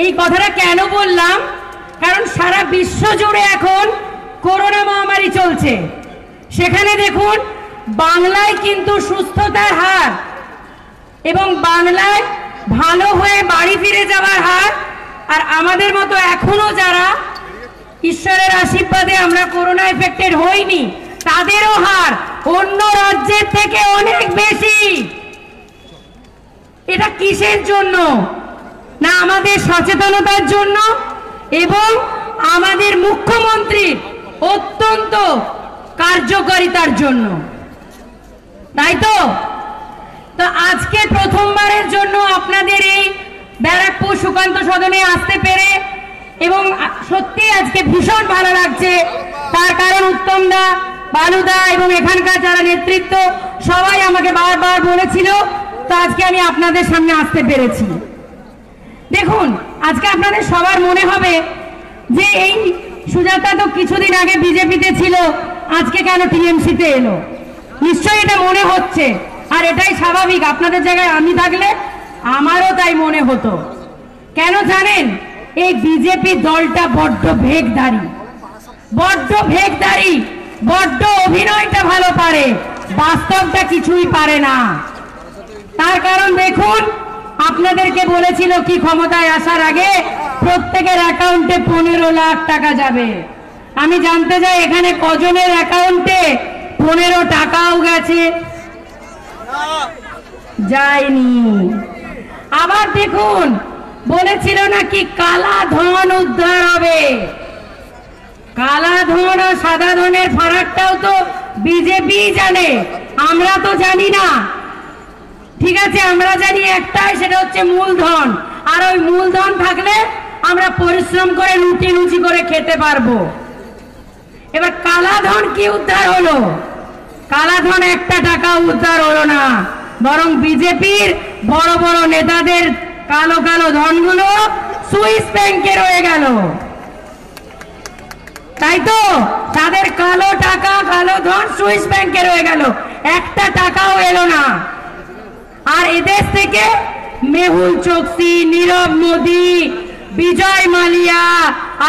এই কথাটা কেন বললাম, কারণ সারা বিশ্ব জুড়ে এখন করোনা মহামারী চলছে। সেখানে দেখুন বাংলায় কিন্তু সুস্থতার হার এবং বাংলায় ভালো হয়ে বাড়ি ফিরে যাওয়ার হার, আর আমাদের মতো এখনো যারা ঈশ্বরের আশীর্বাদে আমরা করোনা এফেক্টেড হইনি তাদেরও হার অন্য রাজ্যের থেকে অনেক বেশি। এটা কিসের জন্য? না আমাদের সচেতনতার জন্য এবং আমাদের মুখ্যমন্ত্রীর অত্যন্ত কার্যকারিতার জন্য, তাই তো? তো আজকে প্রথমবারের জন্য আপনাদের এই ব্যারাকপুর সুকান্ত সদনে আসতে পেরে এবং সত্যি আজকে ভীষণ ভালো লাগছে। তার কারণ উত্তমদা, বালুদা এবং এখানকার যারা নেতৃত্ব সবাই আমাকে বারবার বলেছিল, তো আজকে আমি আপনাদের সামনে আসতে পেরেছি। দেখুন আজকে আপনাদের সবার মনে হবে যে এই সুজাতা তো কিছুদিন আগে বিজেপিতে ছিল, আজকে কেন টিএমসিতে এলো? নিশ্চয়ই এটা মনে হচ্ছে, আর এটাই স্বাভাবিক। আপনাদের জায়গায় আমি থাকলে আমারও তাই মনে হতো। কেন জানেন? এই বিজেপি দলটা বড্ড ভেগধারী, বড্ড অভিনয়টা ভালো পারে, বাস্তবটা কিছুই পারে না। তার কারণ দেখুন, আপনাদেরকে বলেছিল কি ক্ষমতায় আসার আগে প্রত্যেকের অ্যাকাউন্টে 15 লাখ টাকা যাবে। আমি জানতে চাই এখানে কজনের অ্যাকাউন্টে 15 টাকাও গেছে? যায়নি। আবার দেখুন বলেছিল নাকি কালা ধন উদ্ধার হবে। কালা ধন আর সাদা ধনের ফারাকটাও তো বিজেপি জানে, আমরা তো জানি না। ঠিক আছে, আমরা জানি একটাই, সেটা হচ্ছে মূলধন। আর ওই মূলধন থাকলে আমরা পরিশ্রম করে লুচি লুচি করে খেতে পারবো। এবার কালা ধন কি উদ্ধার হলো? কালা ধন একটা টাকাও উদ্ধার হলো না, বরং বিজেপির বড় বড় নেতাদের কালো কালো ধনগুলো সুইস ব্যাংকে রয়ে গেল। তাই তো, তাদের কালো টাকা কালো ধন সুইস ব্যাংকে রয়ে গেল, একটা টাকাও এলো না। আর এদেশ থেকে মেহুল চোকসি, নীরব মোদি, বিজয় মালিয়া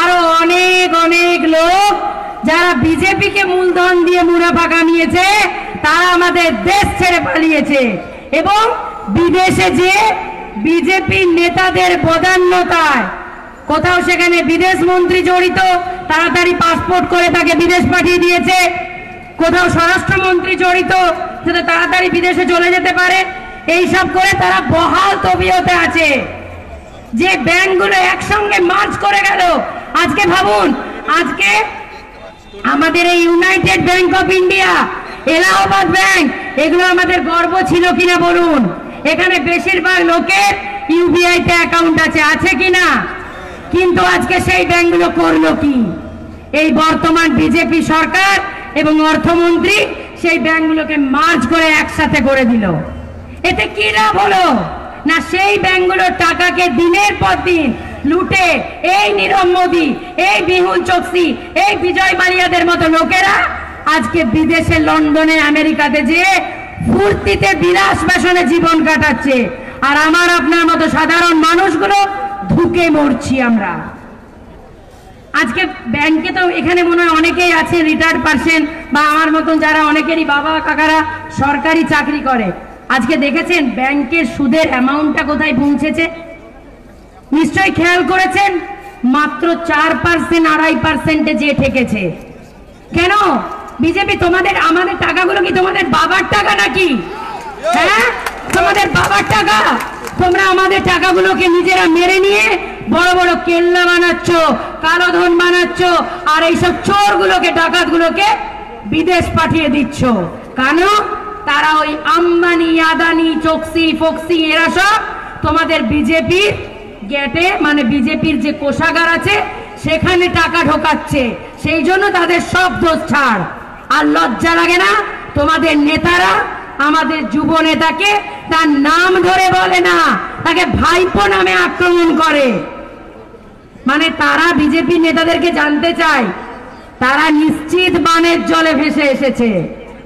আরো অনেক অনেক লোক যারা বিজেপিকে মূলধন দিয়ে মুনাফা কামিয়েছে, তারা আমাদের দেশ ছেড়ে পালিয়েছে। এবং বিদেশে যে বিজেপির নেতাদের বদান্যতায় কোথাও সেখানে বিদেশ মন্ত্রী জড়িত, তাড়াতাড়ি পাসপোর্ট করে তাকে বিদেশ পাঠিয়ে দিয়েছে। কোথাও স্বরাষ্ট্রমন্ত্রী জড়িত, সেটা তাড়াতাড়ি বিদেশে চলে যেতে পারে। এইসব করে তারা বহাল তবিয়তে আছে। যে ব্যাংকগুলো একসঙ্গে মার্জ করে গেল, আজকে ভাবুন, আজকে আমাদের এই United bank of India, Allahabad bank, এগুলো আমাদের গর্ব ছিল কিনা বলুন? এখানে বেশিরভাগ লোকের ইউবিআই তে অ্যাকাউন্ট আছে কিনা? কিন্তু আজকে সেই ব্যাংকগুলো করলো কি? এই বর্তমান বিজেপি সরকার এবং অর্থমন্ত্রী সেই ব্যাংকগুলোকে মার্জ করে একসাথে করে দিল। এতে কি লাভ হলো? না সেই ব্যাংকগুলোর টাকাকে দিনের পর দিন লুটে এই নীরব মোদি, এই মেহুল চোকসি, এই বিজয় মালিয়াদের মতো লোকেরা আজকে বিদেশে, লন্ডনে, আমেরিকাতে যে ফুর্তিতে বিলাস বেসনে জীবন কাটাচ্ছে, আর আমার আপনার মতো সাধারণ মানুষগুলো ধুকে মরছি আমরা। আজকে ব্যাংকে তো এখানে মনে হয় অনেকেই আছে রিটায়ার্ড পার্সন, বা আমার মতন যারা অনেকেরই বাবা কাকারা সরকারি চাকরি করে। আজকে দেখেছেন ব্যাংকের সুদের অ্যামাউন্টটা কোথায় পৌঁছেছে? নিশ্চয়ই খেয়াল করেছেন, মাত্র 4%, 2.5% যে ঠেকেছে। কেন? বিজেপি তোমাদের, আমাদের টাকাগুলো কি তোমাদের বাবার টাকা নাকি? হ্যাঁ, তোমাদের বাবার টাকা। তোমরা আমাদের টাকাগুলোকে নিজেরা মেরে নিয়ে বড় বড় কেল্লা বানাচ্ছ, কালো ধন বানাচ্ছ, আর এইসব চোরগুলোকে, ডাকাতগুলোকে বিদেশ পাঠিয়ে দিচ্ছ। কেন? তারা ওই আম্বানি, আদানি, চোকসি, ফোকসি, এরা সব তোমাদের বিজেপির গেটে, মানে বিজেপির যে কোষাগার আছে সেখানে টাকা ঢোকাচ্ছে। সেই জন্য তাদের সব দোষ ছাড়। আর লজ্জা লাগে না? তোমাদের নেতারা আমাদের যুব নেতাকে তার নাম ধরে বলে না, তাকে ভাইপো নামে আক্রমণ করে। মানে তারা বিজেপি নেতাদেরকে জানতে চায়, তারা নিশ্চিত বানের জলে ভেসে এসেছে।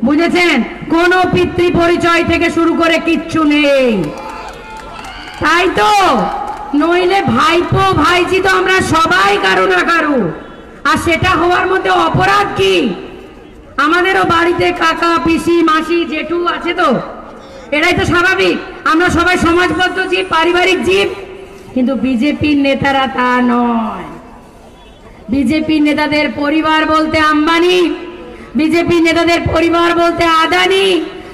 বুঝেছেন? কোন পিতৃ পরিচয় থেকে শুরু করে কিচ্ছু নেই। তাই তো নইলে ভাইপো ভাইজি তো আমরা সবাই কারো না কারো। আর সেটা হওয়ার মধ্যে অপরাধ কি? আমাদেরও বাড়িতে কাকা পিসি মাসি জেঠু আছে, তো এটাই তো স্বাভাবিক। আমরা সবাই সমাজবদ্ধ জীব, পারিবারিক জীব। কিন্তু বিজেপির নেতারা তা নয়। বিজেপির নেতাদের পরিবার বলতে আম্বানি, বিজেপি নেতাদের পরিবার বলতে আদানি,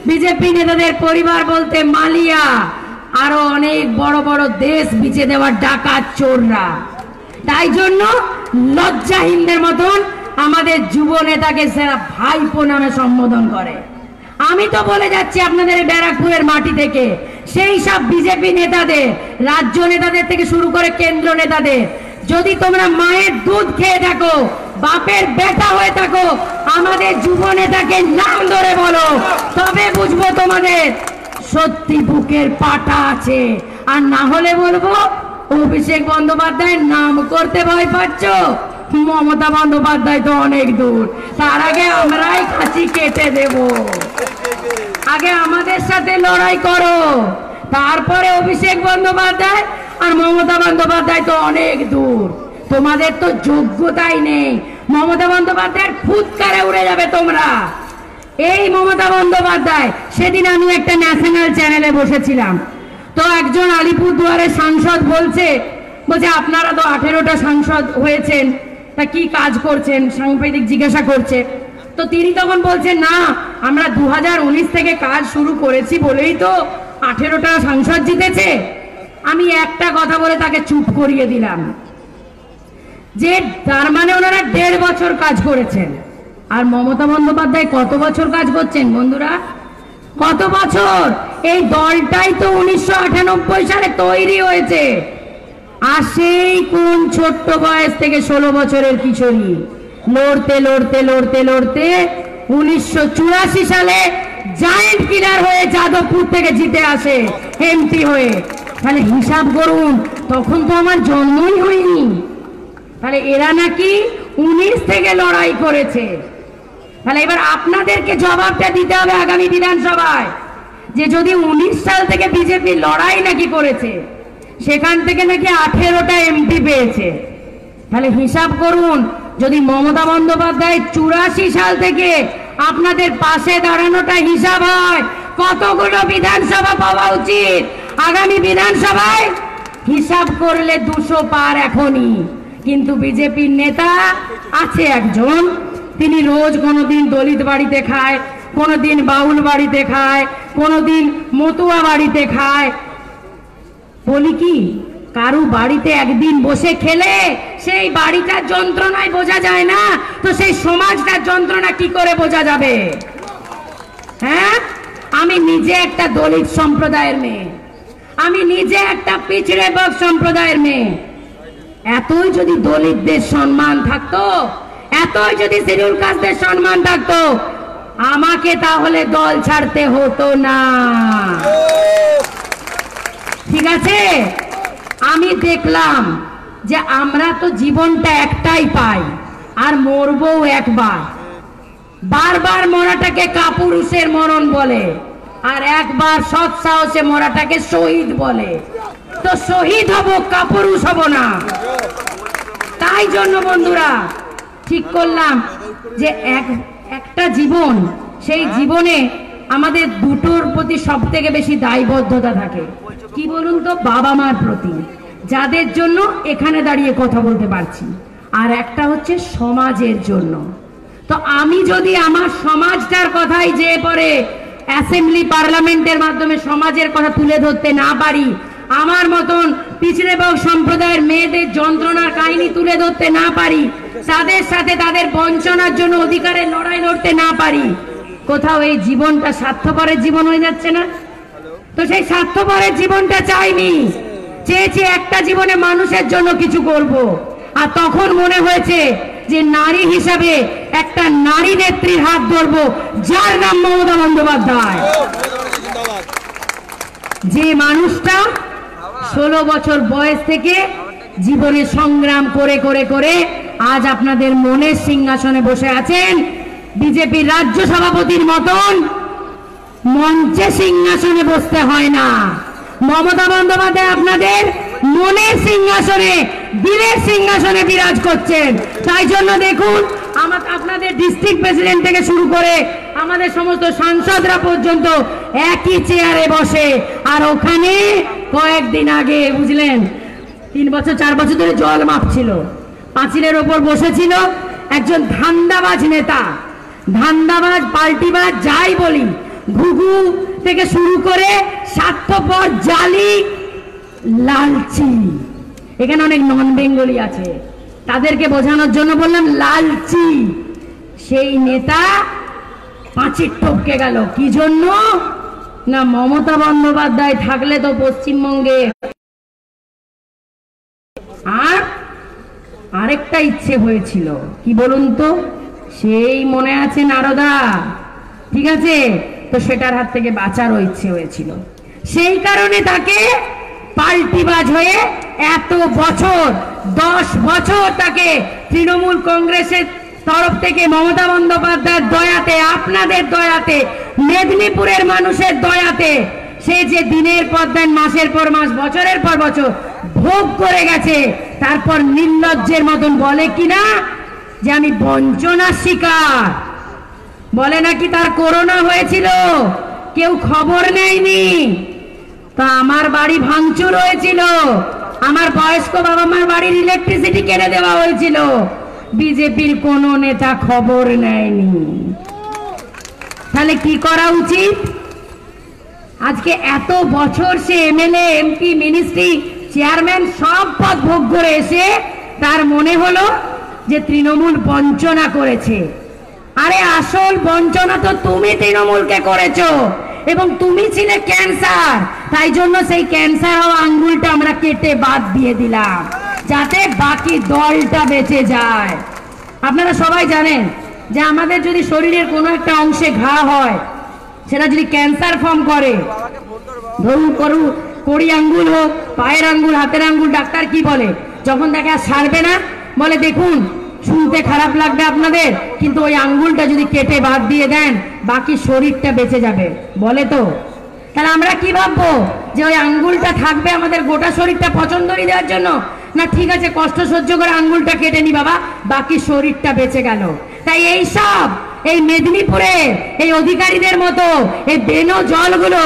বিজেপি নেতাদের পরিবার বলতে মালিয়া, আরো অনেক বড় বড় দেশ বিচে দেওয়ার ডাকাত চোররা। তাই জন্য লজ্জাহীনদের মতন আমাদের যুব নেতাকে সেরা ভাইপো নামে সম্বোধন করে। আমি তো বলে যাচ্ছি আপনাদের ব্যারাকপুরের মাটি থেকে, সেই সব বিজেপি নেতাদের, রাজ্য নেতাদের থেকে শুরু করে কেন্দ্র নেতাদের, যদি তোমরা মায়ের দুধ খেয়ে থাকো, বাপের বেটা হয়ে থাকো, আমাদের যুব নেতাকে নাম ধরে বলো, তবে বুঝবো তোমাদের সত্যি বুকের পাটা আছে। আর না হলে বলবো অভিষেক বন্দ্যোপাধ্যায়ের নাম করতে ভয় পাচ্ছ, মমতা বন্দ্যোপাধ্যায় তো অনেক দূর, তার আগে আমরাই খাসি কেটে দেব। আগে আমাদের সাথে লড়াই করো, তারপরে অভিষেক বন্দ্যোপাধ্যায়, আর মমতা বন্দ্যোপাধ্যায় তো অনেক দূর। তোমাদের তো যোগ্যতাই নেই, মমতা বন্দ্যোপাধ্যায়ের ফুৎকারে উড়ে যাবে তোমরা। এই মমতা বন্দ্যোপাধ্যায়, সেদিন আমি একটা ন্যাশনাল চ্যানেলে বসেছিলাম, তো একজন আলিপুরদুয়ারের সাংসদ বলছে আপনারা তো 18টা সাংসদ হয়েছেন, তা কি কাজ করছেন, সাংবাদিক জিজ্ঞাসা করছে। তো তিনি তখন বলছেন, না আমরা 2019 থেকে কাজ শুরু করেছি বলেই তো 18টা সাংসদ জিতেছে। আমি একটা কথা বলে তাকে চুপ করিয়ে দিলাম, যে তার মানে ওনারা 1.5 বছর কাজ করেছেন। আর মমতা বন্দ্যোপাধ্যায় কত বছর কাজ করছেন বন্ধুরা? কত বছর? এই দলটাই তো 1998 সালে তৈরি হয়েছে। আর সেই কোন ছোট্ট বয়স থেকে 16 বছরের কিশোরী লড়তে লড়তে লড়তে লড়তে 1984 সালে জায়েন্ট কিলার হয়ে যাদবপুর থেকে জিতে আসে এমপি হয়ে। তাহলে হিসাব করুন, তখন তো আমার জন্মই হয়নি। তাহলে এরা নাকি 19 থেকে লড়াই করেছে। তাহলে এবার আপনাদেরকে জবাবটা দিতে হবে আগামী বিধানসভায়, যে যদি 19 সাল থেকে বিজেপি লড়াই নাকি করেছে, সেখান থেকে নাকি 18টা এমপি পেয়েছে, তাহলে হিসাব করুন, যদি মমতা বন্দ্যোপাধ্যায় 84 সাল থেকে আপনাদের পাশে দাঁড়ানোটা হিসাব হয়, কতগুলো বিধানসভা পাওয়া উচিত আগামী বিধানসভায়? হিসাব করলে 200 পার এখনই। কিন্তু বিজেপির নেতা আছে একজন, তিনি রোজ কোনোদিন দলিত বাড়িতে খায়, কোনোদিন বাউল বাড়িতে খায়, কোনোদিন মতুয়া বাড়িতে খায়। বলি কি, কারু বাড়িতে একদিন বসে খেলে সেই বাড়িটার যন্ত্রণায় বোঝা যায় না, তো সেই সমাজটার যন্ত্রণা কি করে বোঝা যাবে? হ্যাঁ, আমি নিজে একটা দলিত সম্প্রদায়ের মেয়ে, আমি নিজে একটা পিছড়ে বর্গ সম্প্রদায়ের মেয়ে। এতই যদি দলিতদের সম্মান থাকতো, এতই যদি শিডিউল কাস্টদের সম্মান থাকতো, আমাকে তাহলে দল ছাড়তে হতো না। ঠিক আছে, আমি দেখলাম যে আমরা তো জীবনটা একটাই পাই, আর মরবো একবার। বারবার মরাটাকে কাপুরুষের মরণ বলে, আর একবার সৎ সাহসে মরাটাকে শহীদ বলে। তো শহীদ হব, কাপুরুষ হব না। তাই জন্য বন্ধুরা ঠিক করলাম যে একটা জীবন, সেই জীবনে আমাদের দুটোর প্রতি সব থেকে বেশি দায়বদ্ধতা থাকে। কি বলুন তো? বাবা মার প্রতি, যাদের জন্য এখানে দাঁড়িয়ে কথা বলতে পারছি, আর একটা হচ্ছে সমাজের জন্য। তো আমি যদি আমার সমাজটার কথাই যে পরে অ্যাসেম্বলি পার্লামেন্টের মাধ্যমে সমাজের কথা তুলে ধরতে না পারি, আমার মতন পিছড়ে বর্গ সম্প্রদায়ের মেয়েদের যন্ত্রণার কাহিনী তুলে ধরতে না পারি, তাদের সাথে তাদের বঞ্চনার জন্য অধিকারের লড়াই লড়তে না পারি, কোথাও এই জীবনটা স্বার্থপরের জীবন হয়ে যাচ্ছে না? তো সেই স্বার্থপরের জীবনটা চাইনি, চেয়েছি একটা জীবনে মানুষের জন্য কিছু করব। আর তখন মনে হয়েছে যে নারী হিসাবে একটা নারী নেত্রীর হাত ধরবো, যার নাম মমতা বন্দ্যোপাধ্যায়। যে মানুষটা 16 বছর বয়স থেকে জীবনে সংগ্রাম করে করে করে আজ আপনাদের মনের সিংহাসনে বসে আছেন। বিজেপির রাজ্য সভাপতির মতন মঞ্চে সিংহাসনে বসতে হয় না, মমতা বন্দ্যোপাধ্যায় আপনাদের মনের সিংহাসনে, দিলের সিংহাসনে বিরাজ করছেন। তাই জন্য দেখুন আপনাদের ডিস্ট্রিক্ট প্রেসিডেন্ট থেকে শুরু করে আমাদের সমস্ত সাংসদরা পর্যন্ত একই চেয়ারে বসে। আর ওখানে কয়েকদিন আগে বুঝলেন 3 বছর 4 বছর ধরে জল মাপছিল, পাঁচিলের ওপর বসেছিল একজন ধান্দাবাজ নেতা, ধান্দাবাজ পাল্টিবাজ যাই বলি, ঘুঘু থেকে শুরু করে স্বার্থপর জালি লালচি। এখানে অনেক নন বেঙ্গলি আছে, তাদেরকে বোঝানোর জন্য বললাম লালচি। সেই নেতা পাঁচিল টপকে গেল কি জন্য না, মমতা বন্দ্যোপাধ্যায় থাকলে তো পশ্চিমবঙ্গে। আর আরেকটা ইচ্ছে হয়েছিল কি বলুন তো, সেই মনে আছে নারদা, ঠিক আছে, তো সেটার হাত থেকে বাঁচারও ইচ্ছে হয়েছিল। সেই কারণে তাকে পাল্টিবাজ হয়ে এত বছর 10 বছর তাকে তৃণমূল কংগ্রেসের তরফ থেকে মমতা বন্দ্যোপাধ্যায়ের দয়াতে, আপনাদের দয়াতে, মেদিনীপুরের মানুষের দয়াতে সে যে দিনের পর দিন, মাসের পর মাস, বছরের পর বছর ভোগ করে গেছে, তারপর নির্লজ্জের মতন বলে কিনা যে আমি বঞ্চনার শিকার। বলে নাকি তার করোনা হয়েছিল, কেউ খবর নেয়নি। তা আমার বাড়ি ভাঙচুর হয়েছিল, আমার বয়স্ক বাবা মার বাড়ির ইলেকট্রিসিটি কেটে দেওয়া হয়েছিল, বিজেপির কোন নেতা খবর নেয়নি। তাহলে কি করা উচিত? আজকে এত বছর সে এমএলএ, এমপি, মিনিস্ট্রি, চেয়ারম্যান সব পদ ভোগ করে এসে তার মনে হলো যে তৃণমূল বঞ্চনা করেছে। আরে আসল বঞ্চনা তো তুমি তৃণমূলকে করেছো, এবং তুমি ছিলে ক্যান্সার। তাই জন্য সেই ক্যান্সার হওয়া আঙ্গুলটা আমরা কেটে বাদ দিয়ে দিলাম যাতে বাকি দলটা বেঁচে যায়। আপনারা সবাই জানেন যে আমাদের যদি শরীরের কোনো একটা অংশে ঘা হয়, সেটা যদি ক্যান্সার ফর্ম করে, ধরুন কড়ি আঙ্গুল হোক, পায়ের আঙ্গুল, হাতের আঙ্গুল, ডাক্তার কি বলে যখন দেখে আর সারবে না, বলে দেখুন শুনতে খারাপ লাগবে আপনাদের, কিন্তু ওই আঙ্গুলটা যদি কেটে বাদ দিয়ে দেন বাকি শরীরটা বেঁচে যাবে, বলে তো। তাহলে আমরা কি ভাববো যে ওই আঙ্গুলটা থাকবে আমাদের গোটা শরীরটা পছন্দই দেওয়ার জন্য? না, ঠিক আছে কষ্ট সহ্য করে আঙ্গুলটা কেটে নি বাবা, বাকি শরীরটা বেঁচে গেল। তাই এই সব এই মেদিনীপুরে এই অধিকারীদের মতো এই বেনো জলগুলো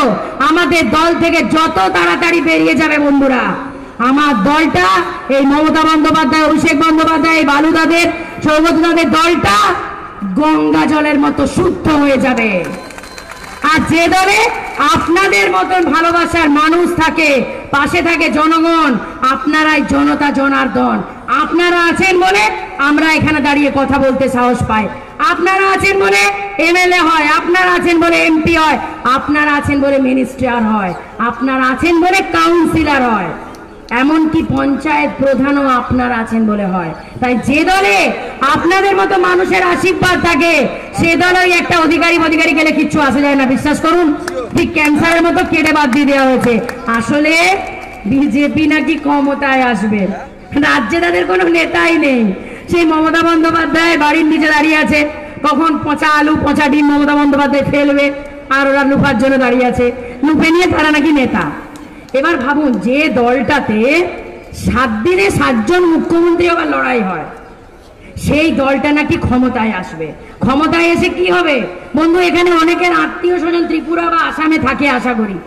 আমাদের দল থেকে যত তাড়াতাড়ি বেরিয়ে যাবে বন্ধুরা, আমার দলটা, এই মমতা বন্দ্যোপাধ্যায়, অভিষেক বন্দ্যোপাধ্যায়, বালুদাদের, সৌগতদাদের দলটা গঙ্গা জলের মতো শুদ্ধ হয়ে যাবে। আর যে দলে আপনাদের মতন ভালোবাসার মানুষ থাকে, পাশে থাকে জনগণ, আপনারাই জনতা জনার্দন। আপনারা আছেন বলে আমরা এখানে দাঁড়িয়ে কথা বলতে সাহস পাই, আপনারা আছেন বলে এমএলএ হয়, আপনারা আছেন বলে এমপি হয়, আপনারা আছেন বলে মিনিস্টার হয়, আপনারা আছেন বলে কাউন্সিলর হয়, এমনকি পঞ্চায়েত প্রধানও আপনারা আছেন বলে হয়। তাই যে দলে আপনাদের মতো মানুষের আশীর্বাদ থাকে সে দলে একটা অধিকারী গেলে কিচ্ছু আসে যায় না, বিশ্বাস করুন। ঠিক ক্যান্সারের মতো কেটে বাদ দিয়ে দেওয়া হয়েছে। আসলে বিজেপি নাকি ক্ষমতায় আসবে, রাজ্যে তাদের কোনো নেতাই নেই। সেই মমতা বন্দ্যোপাধ্যায় বাড়ির নিচে দাঁড়িয়ে আছে, কখন পচা আলু পচা ডিম মমতা বন্দ্যোপাধ্যায় ফেলবে, আর ওরা লুফার জন্য দাঁড়িয়ে আছে, লুফে নিয়ে তারা নাকি নেতা। এবার ভাবুন, যে দলটাতে 7 দিনে 7 জন মুখ্যমন্ত্রী আবার লড়াই হয়, সেই দলটা নাকি ক্ষমতায় আসবে। ক্ষমতায় এসে কি হবে বন্ধু? এখানে অনেকের আত্মীয় স্বজন ত্রিপুরা বা আসামে থাকে, আশা করি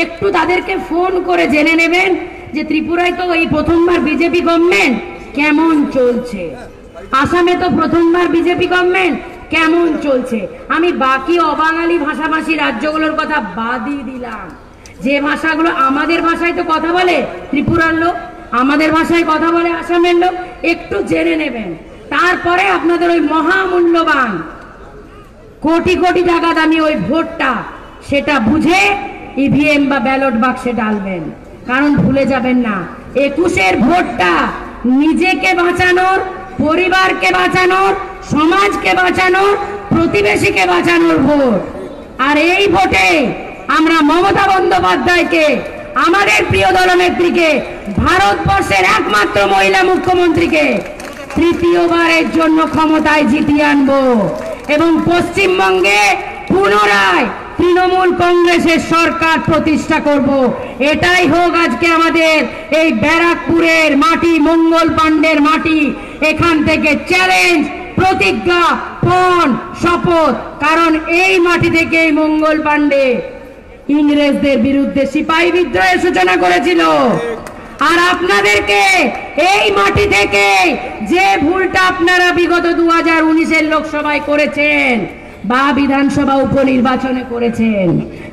একটু তাদেরকে ফোন করে জেনে নেবেন যে ত্রিপুরায় তো এই প্রথমবার বিজেপি গভর্নমেন্ট, কেমন চলছে। আসামে তো প্রথমবার বিজেপি গভর্নমেন্ট, কেমন চলছে। আমি বাকি অবাঙালি ভাষাভাষী রাজ্যগুলোর কথা বাদই দিলাম, যে ভাষাগুলো আমাদের ভাষায় তো কথা বলে ত্রিপুরার লোক, আমাদের ভাষায় কথা বলে আসামের লোক, একটু জেনে নেবেন। তারপরে আপনাদের ওই মহামূল্যবান কোটি কোটি টাকা দামি ওই ভোটটা, সেটা বুঝে ইভিএম বা ব্যালট বাক্সে ডালবেন। কারণ ভুলে যাবেন না, 21-এর ভোটটা নিজেকে বাঁচানোর, পরিবারকে বাঁচানোর, সমাজকে বাঁচানোর, প্রতিবেশীকে বাঁচানোর ভোট। আর এই ভোটে আমরা মমতা বন্দ্যোপাধ্যায়কে, আমাদের প্রিয় দলনেত্রীকে, ভারতবর্ষের একমাত্র মহিলা মুখ্যমন্ত্রীকে তৃতীয়বারের জন্য ক্ষমতায় জিতিয়ে আনবো এবং পশ্চিমবঙ্গে পুনরায় তৃণমূল কংগ্রেসের সরকার প্রতিষ্ঠা করব। এটাই হোক আজকে আমাদের এই ব্যারাকপুরের মাটি, মঙ্গল পাণ্ডের মাটি, এখান থেকে চ্যালেঞ্জ, প্রতিজ্ঞা, পণ, শপথ। কারণ এই মাটি থেকে মঙ্গল পাণ্ডে ইংরেজদের বিরুদ্ধে সিপাহী বিদ্রোহের সূচনা করেছিল। আর আপনাদেরকে এই মাটি থেকে যে ভুলটা আপনারা বিগত 2019-এর লোকসভায় করেছেন বা বিধানসভা উপনির্বাচনে করেছেন,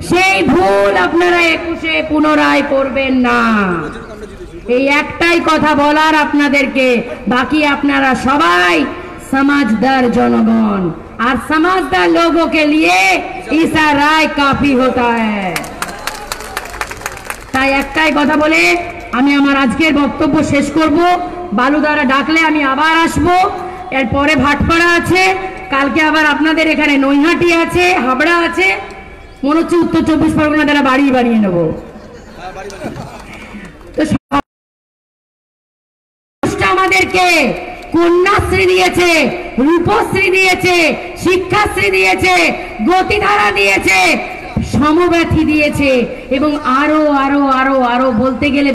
সেই ভুল আপনারা 21-এ পুনরায় করবেন না। এই একটাই কথা বলার আপনাদেরকে। বাকি আপনারা সবাই समझदार जनगण, और समझदार लोगों के लिए ईसा राय काफी होता है। তাই একটাই কথা বলে আমি আমার আজকের বক্তব্য শেষ করব। বালুদারা ডাকলে আমি আবার আসব। এরপরে ভাটপাড়া আছে, কালকে আবার আপনাদের এখানে নৈহাটি আছে, হাবড়া আছে, মনে হচ্ছে উত্তর 24 পরগনা দ্বারা বাড়িয়ে নেব। তো আমাদেরকে কন্যাশ্রী দিয়েছে, রূপশ্রী দিয়েছে, শিক্ষাশ্রী দিয়েছে, গতিধারা দিয়েছে, সমব্যথী দিয়েছে, এবং আরো আরো আরো আরো বলতে গেলে